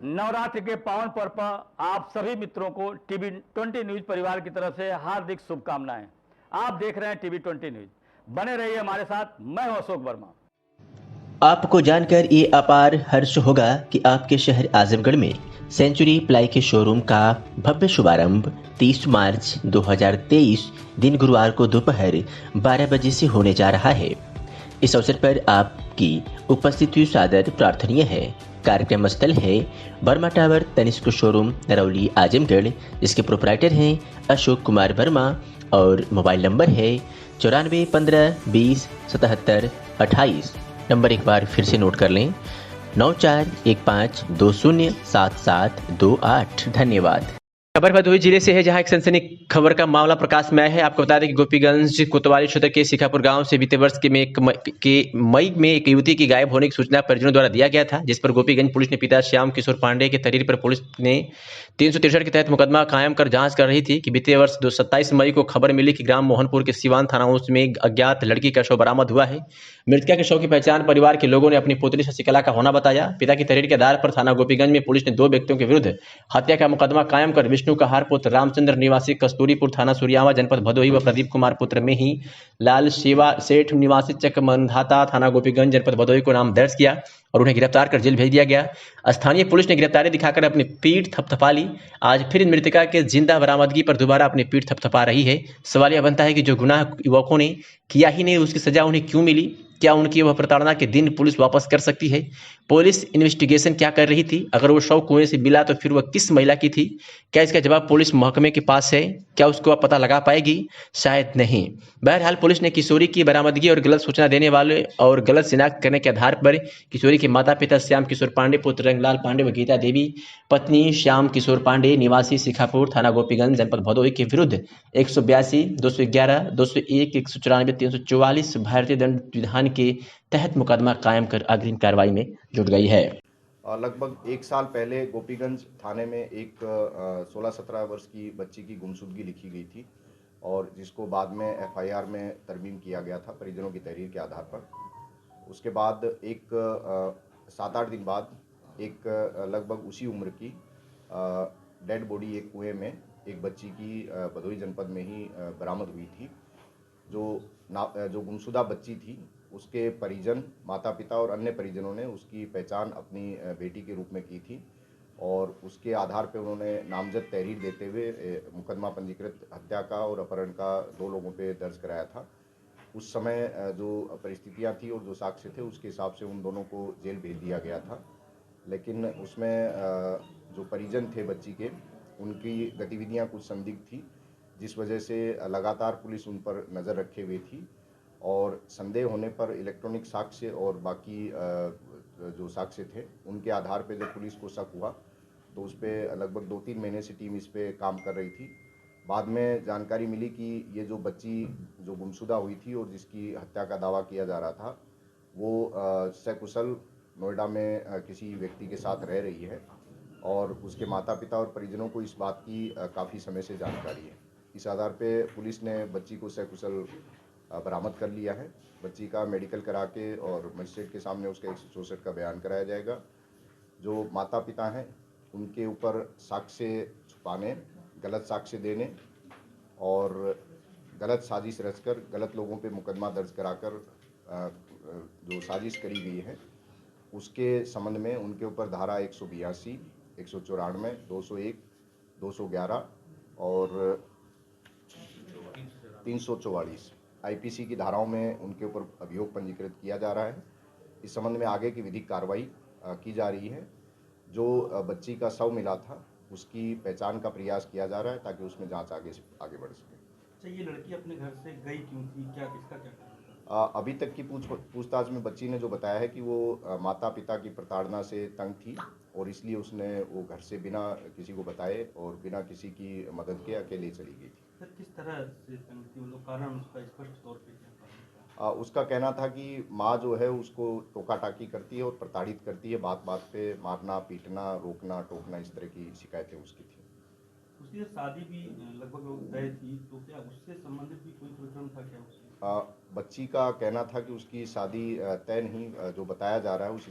नवरात्र के पावन पर्व पर आप सभी मित्रों को टीवी 20 न्यूज परिवार की तरफ से हार्दिक शुभकामनाएं। आप देख रहे हैं टीवी 20 न्यूज। बने रहिए हमारे साथ। मैं हूं अशोक वर्मा। आपको जानकर ये अपार हर्ष होगा कि आपके शहर आजमगढ़ में सेंचुरी प्लाई के शोरूम का भव्य शुभारंभ 30 मार्च 2023 दिन गुरुवार को दोपहर 12 बजे से होने जा रहा है। इस अवसर पर आपकी उपस्थिति सादर प्रार्थनीय है। कार्यक्रम स्थल है वर्मा टावर तनिष्क शोरूम नरौली आजमगढ़, जिसके प्रोपराइटर हैं अशोक कुमार वर्मा और मोबाइल नंबर है 9415207728। नंबर एक बार फिर से नोट कर लें 9415207728। धन्यवाद। खबर भदोही जिले से है, जहां एक सनसनी खबर का मामला प्रकाश में आया है। आपको बता दें कि गोपीगंज कोतवाली क्षेत्र के शिखापुर गांव से बीते वर्ष मई में एक युवती की गायब होने की सूचना परिजनों द्वारा दिया गया था, जिस पर गोपीगंज पुलिस ने पिता श्याम किशोर पांडे के तहरीर पर पुलिस ने 363 के तहत मुकदमा कायम कर जांच कर रही थी कि बीते वर्ष 27 मई को खबर मिली कि ग्राम मोहनपुर के सिवान थाना में एक अज्ञात लड़की का शव बरामद हुआ है। मृतका के शव की पहचान परिवार के लोगों ने अपनी पुत्री शशिकला का होना बताया। पिता की तहरीर के आधार पर थाना गोपीगंज में पुलिस ने 2 व्यक्तियों के विरुद्ध हत्या का मुकदमा कायम कर विष्णु कहार पुत्र रामचंद्र निवासी कस्तूरीपुर थाना सूर्यावा जनपद भदोही व प्रदीप कुमार पुत्र में ही लाल सेवा सेठ निवासी चक मंधाता थाना गोपीगंज जनपद भदोही को नाम दर्ज किया और उन्हें गिरफ्तार कर जेल भेज दिया गया। स्थानीय पुलिस ने गिरफ्तारी दिखाकर अपनी पीठ थपथपा ली। आज फिर मृतका के जिंदा बरामदगी पर दोबारा अपनी पीठ थपथपा रही है। सवाल यह बनता है कि जो गुनाह युवकों ने किया ही नहीं, उसकी सजा उन्हें क्यों मिली? क्या उनकी वह प्रताड़ना के दिन पुलिस वापस कर सकती है? पुलिस इन्वेस्टिगेशन क्या कर रही थी? अगर वो शव कुएं से मिला तो फिर वह किस महिला की थी? क्या इसका जवाब पुलिस महकमे के पास है? क्या उसको अब पता लगा पाएगी? शायद नहीं। बहरहाल पुलिस ने किशोरी की बरामदगी और गलत सूचना देने वाले और गलत शिनाख्त करने के आधार पर किशोरी के माता पिता श्याम किशोर पांडे पुत्र रंगलाल पांडे व गीता देवी पत्नी श्याम किशोर पांडे निवासी शिखापुर थाना गोपीगंज जनपद भदोही के विरुद्ध 182, 211, 201, 194, 344 भारतीय दंड विधान के तहत मुकदमा कायम कर अग्रिम कार्रवाई में जुट गई है। लगभग 1 साल पहले गोपीगंज थाने में एक 16-17 वर्ष की बच्ची की गुमशुदगी लिखी गई थी और जिसको बाद में एफआईआर में तरमीम किया गया था परिजनों की तहरीर के आधार पर। उसके बाद एक 7-8 दिन बाद एक लगभग उसी उम्र की डेड बॉडी एक कुएं में एक बच्ची की भदोही जनपद में ही बरामद हुई थी। जो गुमशुदा बच्ची थी उसके परिजन, माता पिता और अन्य परिजनों ने उसकी पहचान अपनी बेटी के रूप में की थी और उसके आधार पर उन्होंने नामजद तहरीर देते हुए मुकदमा पंजीकृत हत्या का और अपहरण का 2 लोगों पे दर्ज कराया था। उस समय जो परिस्थितियां थी और जो साक्ष्य थे उसके हिसाब से उन दोनों को जेल भेज दिया गया था, लेकिन उसमें जो परिजन थे बच्ची के, उनकी गतिविधियां कुछ संदिग्ध थी, जिस वजह से लगातार पुलिस उन पर नज़र रखे हुए थी और संदेह होने पर इलेक्ट्रॉनिक साक्ष्य और बाकी जो साक्ष्य थे उनके आधार पर जब पुलिस को शक हुआ तो उस पर लगभग 2-3 महीने से टीम इस पर काम कर रही थी। बाद में जानकारी मिली कि ये जो बच्ची जो गुमशुदा हुई थी और जिसकी हत्या का दावा किया जा रहा था वो सकुशल नोएडा में किसी व्यक्ति के साथ रह रही है और उसके माता पिता और परिजनों को इस बात की काफ़ी समय से जानकारी है। इस आधार पे पुलिस ने बच्ची को सकुशल बरामद कर लिया है। बच्ची का मेडिकल करा के और मजिस्ट्रेट के सामने उसका 164 का बयान कराया जाएगा। जो माता पिता हैं उनके ऊपर साक्ष्य छुपाने, गलत साक्ष्य देने और गलत साजिश रचकर गलत लोगों पे मुकदमा दर्ज कराकर जो साजिश करी गई है उसके संबंध में उनके ऊपर धारा 182, 194, 201, 211 और 344 आईपीसी की धाराओं में उनके ऊपर अभियोग पंजीकृत किया जा रहा है। इस संबंध में आगे की विधिक कार्रवाई की जा रही है। जो बच्ची का शव मिला था उसकी पहचान का प्रयास किया जा रहा है ताकि उसमें जांच आगे बढ़ सके। अच्छा, ये लड़की अपने घर से गई क्यों थी? क्या इसका क्या कारण था? अभी तक की पूछताछ में बच्ची ने जो बताया है कि वो माता पिता की प्रताड़ना से तंग थी और इसलिए उसने वो घर से बिना किसी को बताए और बिना किसी की मदद के अकेले चली गई थी। सर, किस तरह से तंग थी? मतलब कारण उसका स्पष्ट तौर पे क्या कारण था? उसका कहना था कि माँ जो है उसको टोका टाकी करती है और प्रताड़ित करती है, बात बात पे मारना, पीटना, रोकना, टोकना, इस तरह की शिकायतें उसकी थी। उसकी शादी भी लगभग तय थी, तो क्या उससे संबंधित भी कोई प्रकरण था क्या उससे? बच्ची का कहना था कि उसकी शादी तय नहीं, जो बताया जा रहा है उस